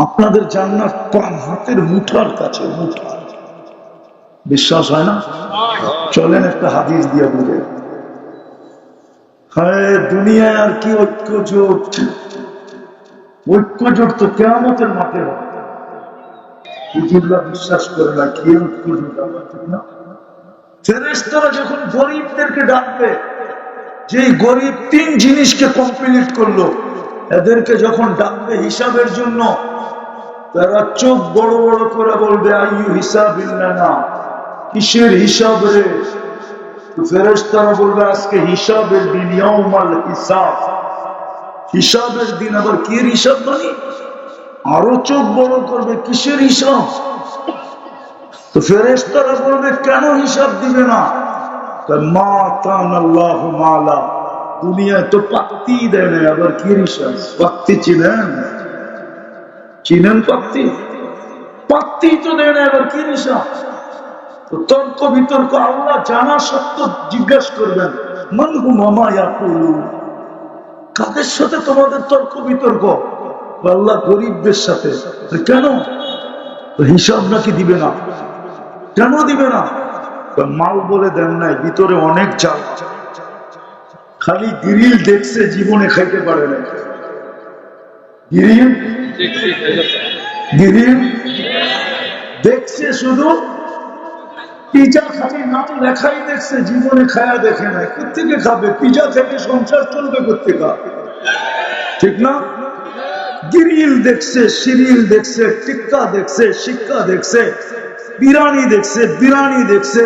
আপনাদের জান্নাত পান হাতের মুঠার কাছে, মুঠা। বিশ্বাস হয় না? চলেন একটা হাদিস দিয়া বুঝে। হ্যাঁ, দুনিয়ায় আর কি ঐক্য জোট? ঐক্য জোট তো কিয়ামতের মাঠে হবে। হুজুররা বিশ্বাস করে না কি ঐক্য জোট, আমার ঠিক না? ফেরেশতারা যখন গরিবদেরকে ডাকবে, যে গরিব 3 জিনিসকে কমপ্লিট করলো, এদেরকে যখন ডাকবে হিসাবের জন্য, তারা চোখ বড় বড় করে বলবে আইয়ু হিসাবিল্লানা, কিসের হিসাব রে? ফেরেশতারা বলবে আজকে হিসাবের দিন, ইয়াউমাল হিসাব, হিসাবের দিন। আবার কি হিসাব? মানে আরো চোখ বড় করবে, কিসের হিসাব? তো ফেরেশতারা বলবে কেন হিসাব দিবে না? মা কানাল্লাহু মালা, দুনিয়ায় তো পাত্তি দেয় না, আবার কি হিসাব? পাত্তি চিনেন? চিনেন পাত্তি? পাত্তি তো দেয় না, আবার কি হিসাব? তো তর্ক বিতর্ক আল্লাহ জানা সত্ত্বেও জিজ্ঞাসা করবেন মান হুম মা ইয়াকুলু, কাদের সাথে তোমাদের তর্ক বিতর্ক? আল্লাহ গরিবদের সাথে। কেন? হিসাব নাকি দিবে না? কেন দিবে না? মাল বলে দেন নাই, ভিতরে অনেক চাল। খালি গ্রিল দেখছে, জীবনে খাইতে পারে না। গ্রিল গ্রিল দেখছে, শুধু পিজা খালি নাম লেখাই দেখছে, জীবনে খায়া দেখে না। কোথেকে খাবে? পিজা থেকে সংসার চলবে কোথেকে? ঠিক না? গ্রিল দেখছে, সিরিল দেখছে, টিক্কা দেখছে, শিক্ষা দেখছে, বিরানি দেখছে, বিরানি দেখছে।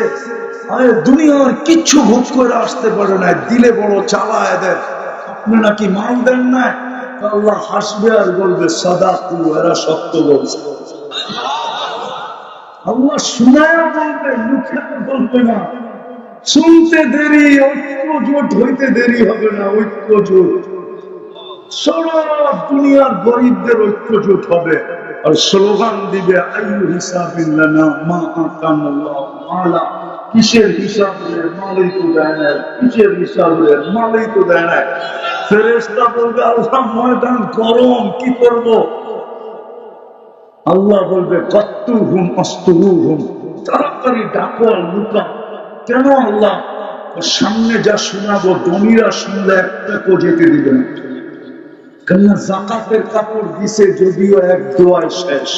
আরে দুনিয়ার কিচ্ছু ভোগ করে আসতে পারে না, দিলে বড় চালা এদের। আপনি নাকি মাল দেন না? আল্লাহ হাসবে আর বলবে সাদাকু, এরা সত্য বলছে। আল্লাহ শুনায়া বলবে, মুখে বলবে না। শুনতে দেরি, ঐক্য জোট হইতে দেরি হবে না। ঐক্য জোট সারা দুনিয়ার গরিবদের ঐক্য জোট হবে, আর স্লোগান দিবে আইয়ু হিসাবিল্লানা মা আতানাল্লাহু মালা, কিসের হিসাব রে? মালই তো দেয় না। কিসের হিসাব রে? মালই তো দেয় না। ফেরেশতা বলবে আল্লাহ ময়দান গরম, কি করব? আল্লাহ বলবে কত্তুহুম আস্তুহুম, তাড়াতাড়ি ডাকো আর লুকা। কেন আল্লাহ? সামনে যা শোনাবো ধনীরা শুনলে একটা কো যেতে দিবে না। কেননা জাকাতের কাপড় দিছে যদিও এক দোয়ায় শেষ।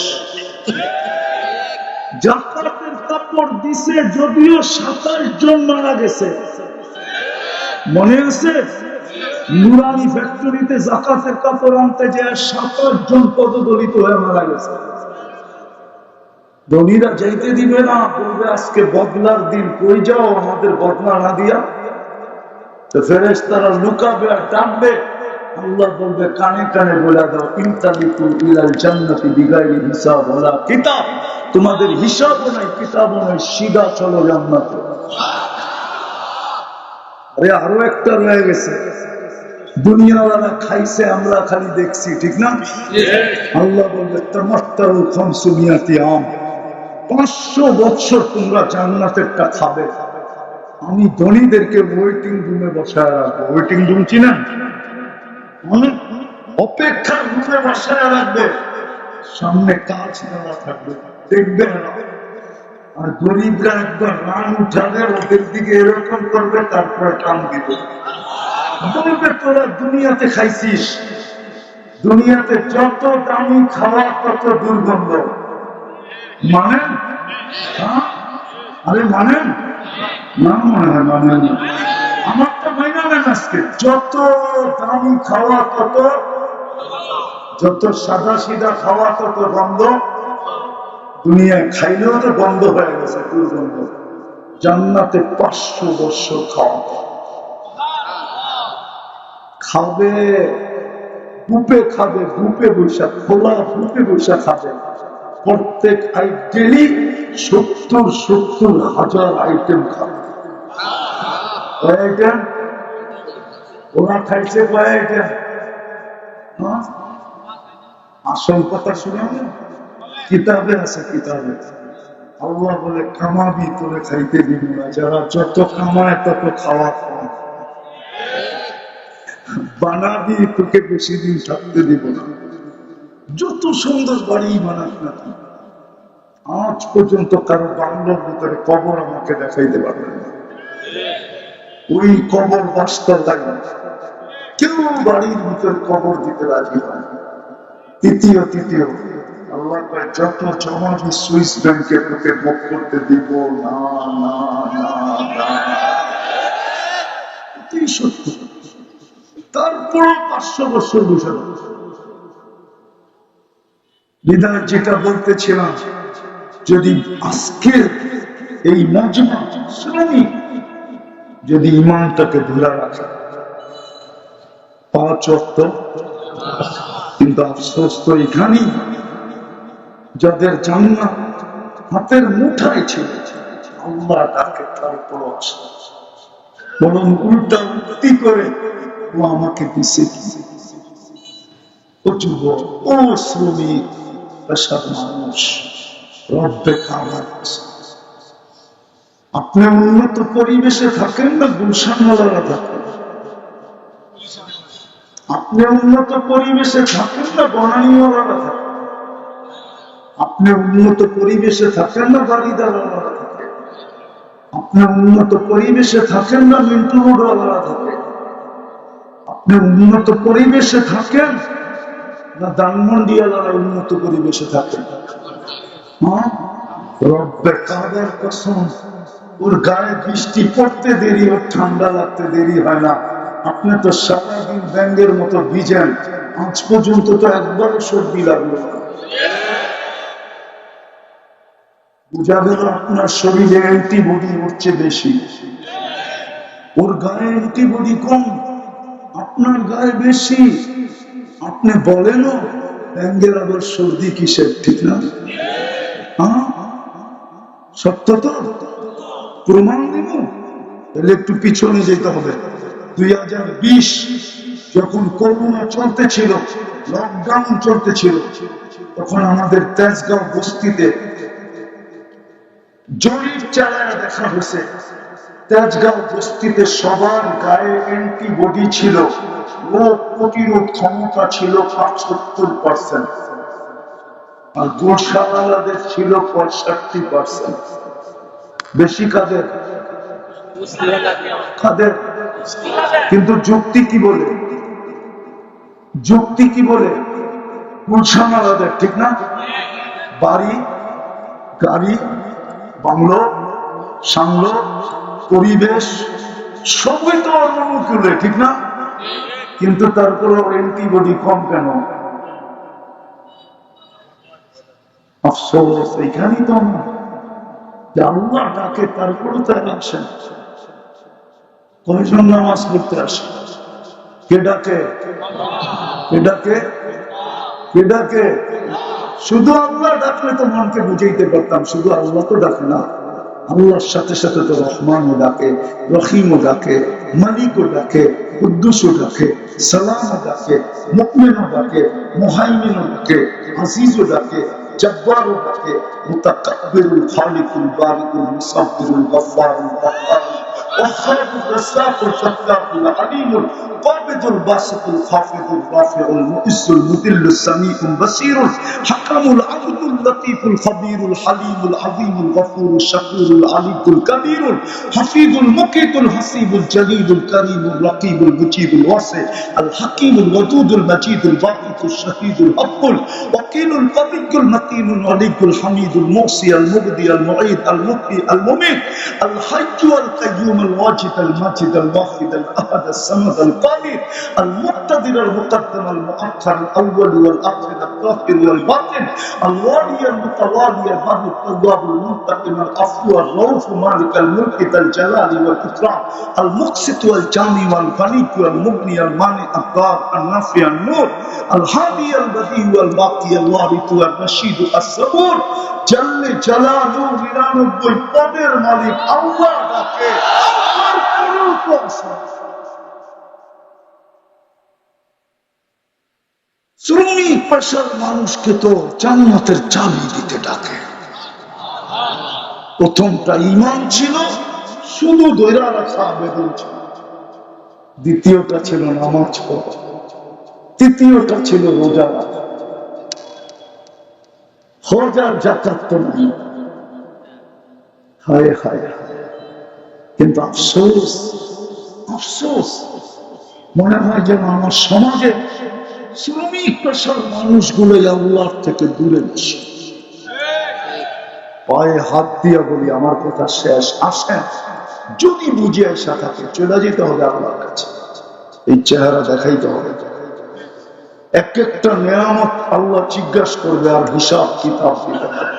জাকাতের কাপড় দিছে যদিও 27 জন মারা গেছে। মনে আছে? নুরানি ফ্যাক্টরিতে জাকাতের কাপড় আনতে যায় 27 জন পদদলিত হয়ে মারা গেছে। ধনীরা যাইতে দিবে না, বলবে আজকে বদলার দিন, কই যাও আমাদের বদলা না দিয়া। তো ফেরেশতারা লুকাবে আর ডাকবে। আল্লাহ বলবে কানে কানে বলে দাও ইনতালিকু ইলাল জান্নাতি বিগাইরি হিসাব ওয়ালা কিতাব, তোমাদের হিসাবও নাই, কিতাবও নাই, সিধা চলো জান্নাতে। আরে আরো একটা রয়ে গেছে, দুনিয়াওয়ালা খাইছে, আমরা খালি দেখছি, ঠিক না? আল্লাহ বলবে তামাত্তাউ খামসুমিয়াতি আম, 500 বছর তোমরা জান্নাতেরটা খাবে। আমি ধনীদেরকে ওয়েটিং রুমে বসায় রাখবো। ওয়েটিং রুম চিনেন? অপেক্ষার রুমে বসায় রাখবে, সামনে কাজ নেওয়া থাকবে, দেখবে না। আর গরিবরা একবার রান উঠাবে, ওদের দিকে এরকম করবে, তারপরে টান দিবে। বলবে তোরা দুনিয়াতে খাইছিস, দুনিয়াতে যত দামি খাওয়া তত দুর্গন্ধ। মানেন? আরে মানেন না? মনে হয় মানেন না। আমারটা মাইনা নেন আজকে। যত দামি খাওয়া তত, যত সাদা সিধা খাওয়া তত গন্ধ। দুনিয়ায় খাইলেও তো বন্ধ হয়ে গেছে, দুর্গন্ধ। জান্নাতে 500 বছর খাওয়া খাবে, বুপে খাবে, বুপে বৈশা, খোলা বুপে বৈশা খাবে। প্রত্যেক ডেলি 70,000 আইটেম খাবে। কয় আইটেম? ওরা খাইছে কয় আইটেম? আসল কথা শুনে কিতাবে আছে, কিতাবে আল্লাহ বলে কামাবি, তোরে খাইতে দিব না। যারা যত কামায় তত খাওয়া কম, বানাবি তোকে বেশি দিন থাকতে দিব না। যত সুন্দর বাড়ি বানাক না কেন, আজ পর্যন্ত কারো বাংলার ভিতরে কবর আমাকে দেখাইতে পারবেন না। ওই কবর বাস্তব লাগে, কেউ বাড়ির ভিতরে কবর দিতে রাজি হয়। তৃতীয় আল্লাহ কয়, যত জমা দি সুইস ব্যাংকে তোকে বুক করতে দিব না না না না। এটাই সত্য। তারপরে 500 বছর বসে বিদায় যেটা বলতেছিলাম, যদি আজকে এই মজমা শ্রমিক যদি ইমানটাকে ধরে রাখে 5 ওয়াক্ত, কিন্তু আফসোস তো এখানেই, যাদের জান্নাত হাতের মুঠায় ছিল আল্লাহ তাকে তারপর আসে, বরং উল্টা উক্তি করে ও আমাকে দিছে কি, ও যুবক, ও শ্রমিক, পেশার মানুষ, রব্বে খাবার। আপনি উন্নত পরিবেশে থাকেন না গুলশানওয়ালারা থাকেন? আপনি উন্নত পরিবেশে থাকেন না বনানীওয়ালারা থাকেন? আপনি উন্নত পরিবেশে থাকেন না বাড়িদারওয়ালারা থাকে? আপনি উন্নত পরিবেশে থাকেন না মিন্টু রোডওয়ালারা থাকে? আপনি উন্নত পরিবেশে থাকেন না ধানমন্ডিওয়ালারা উন্নত পরিবেশে থাকেন? হ্যাঁ, রব্বে কাদের কসম, ওর গায়ে বৃষ্টি পড়তে দেরি, ওর ঠান্ডা লাগতে দেরি হয় না। আপনি তো সারাদিন ব্যাঙ্গের মতো ভিজেন, আজ পর্যন্ত তো একবারও সর্দি লাগলো না। বোঝা গেল আপনার শরীরে অ্যান্টিবডি উঠছে বেশি, ওর গায়ে অ্যান্টিবডি কম, আপনার গায়ে বেশি। আপনি বলেনও ব্যাঙ্গের আবার সর্দি কিসের, ঠিক না? হ্যাঁ, সত্য তো, প্রমাণ দিব। তাহলে একটু পিছনে যেতে হবে। 2020 যখন করোনা চলতেছিল, লকডাউন চলতেছিল, তখন আমাদের তেজগাঁও বস্তিতে জরিপ চালায় দেখা হয়েছে, তেজগাঁও বস্তিতে সবার গায়ে অ্যান্টিবডি ছিল, রোগ প্রতিরোধ ক্ষমতা ছিল 75%, আর গোশালাদের ছিল 65%। বেশি কাদের? কাদের? কিন্তু যুক্তি কি বলে? যুক্তি কি বলে? গুলশানওয়ালাদের, ঠিক না? বাড়ি, গাড়ি, বাংলো, সাংলো, পরিবেশ সবই তো অনুকূলে, ঠিক না? কিন্তু তারপরে অ্যান্টিবডি কম কেন? আফসোস এইখানেই তো না যে আল্লাহ ডাকে তারপরে তারা আসেন। কয়জন নামাজ পড়তে আসে? কে ডাকে? কে ডাকে? কে ডাকে? শুধু আল্লাহ ডাকলে তো মনকে বুঝাইতে পারতাম, শুধু আল্লাহ তো ডাকে না, আল্লাহর সাথে সাথে তো রহমানও ডাকে, রহিমও ডাকে, মালিকও ডাকে, কুদ্দুসও ডাকে, সালামও ডাকে, মুকমিনও ডাকে, মুহাইমিনও ডাকে, আজিজও ডাকে, জব্বারও ডাকে, মুতাকাব্বিরুল খালিকুল বারিকুল মুসাব্বিরুল গফফারুল কাহ্হারুল والخالق الرزاق الفتاح العليم القابض الباسط الخافض الرافع المؤز المذل السميع البصير حكم العبد اللطيف الخبير الحليم العظيم الغفور الشكور العلي الكبير الحفيظ المقيت الحسيب الجليل الكريم الرقيب المجيب الواسع الحكيم الودود المجيد الباقي الشهيد الحق الوكيل القوي المتين الولي الحميد الموصي المبدي المعيد المحيي المميت الحي القيوم الواجد الماجد الواحد الاحد الصمد القادر المقتدر المقدم المؤخر الاول والاخر الظاهر والباطن الوالي المتوالي البر التواب المنتقم العفو الرؤوف مالك الملك ذا الجلال والاكرام المقسط والجامع والغني والمغني المانع الضار النافع النور الهادي البديع والباقي الوارث والرشيد الصبور جل جلاله 99 পদের মালিক আল্লাহ ডাকে, শ্রমিক পেশার মানুষকে তো জান্নাতের চাবি দিতে ডাকে। প্রথমটা ঈমান ছিল, শুধু ধরে রাখা আবেদন ছিল। দ্বিতীয়টা ছিল নামাজ পড়া, তৃতীয়টা ছিল রোজা রাখা, হজার জাকাত তো নাই। হায় হায় হায়। কিন্তু আফসোস, আফসোস, মনে হয় যেন আমার সমাজে শ্রমিক পেশার মানুষগুলো আল্লাহর থেকে দূরে বসে। পায়ে হাত দিয়া বলি, আমার কথা শেষ। আসেন, যদি বুঝে আসা থাকে চলে যেতে হবে আল্লাহর কাছে, এই চেহারা দেখাইতে হবে। এক একটা নিয়ামত আল্লাহ জিজ্ঞাসা করবে আর হিসাব কিতাব দিতে হবে।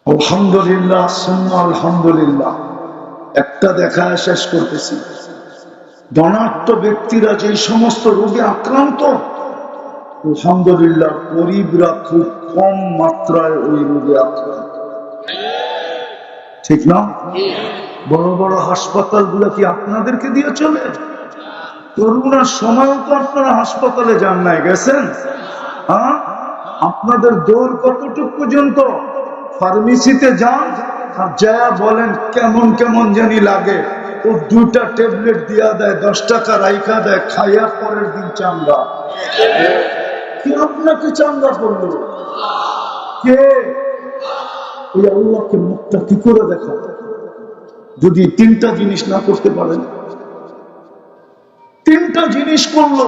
আলহামদুলিল্লাহ, সুন্নাহ আলহামদুলিল্লাহ। একটা দেখায় শেষ করতেছি। ধনাঢ্য ব্যক্তিরা যে সমস্ত রোগে আক্রান্ত, আলহামদুলিল্লাহ গরিবরা খুব কম মাত্রায় ওই রোগে আক্রান্ত, ঠিক না? বড় বড় হাসপাতাল গুলো কি আপনাদেরকে দিয়ে চলে? করোনার সময়ও তো আপনারা হাসপাতালে যান নাই, গেছেন? হ্যাঁ, আপনাদের দৌড় কতটুকু পর্যন্ত? ফার্মেসিতে যান আর যা বলেন কেমন কেমন জানি লাগে, ও 2টা ট্যাবলেট দিয়া দেয়, 10 টাকা রাইখা দেয়, খাইয়া পরের দিন চাঙ্গা। কে আপনাকে চাঙ্গা করলো? কে? ওই আল্লাহকে মুখটা কি করে দেখা? যদি 3টা জিনিস না করতে পারেন, 3টা জিনিস করলো,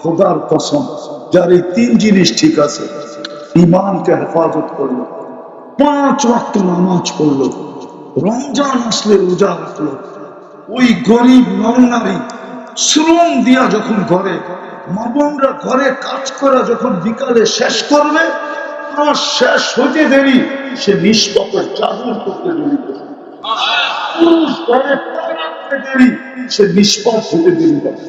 খোদার কসম, যার এই 3 জিনিস ঠিক আছে, ইমানকে হেফাজত করলো, 5 ওয়াক্ত নামাজ পড়লো, রমজান আসলে রোজা রাখলো, ওই গরিব নর-নারী শ্রম দিয়া যখন ঘরে, মা বোনরা ঘরে কাজ করা যখন বিকালে শেষ করবে, আর শেষ হতে দেরি, সে নিষ্পাপের চাদর করতে দেরি করবে। পুরুষ ঘরে পা রাখতে দেরি, সে নিষ্পাপ হতে দেরি করবে।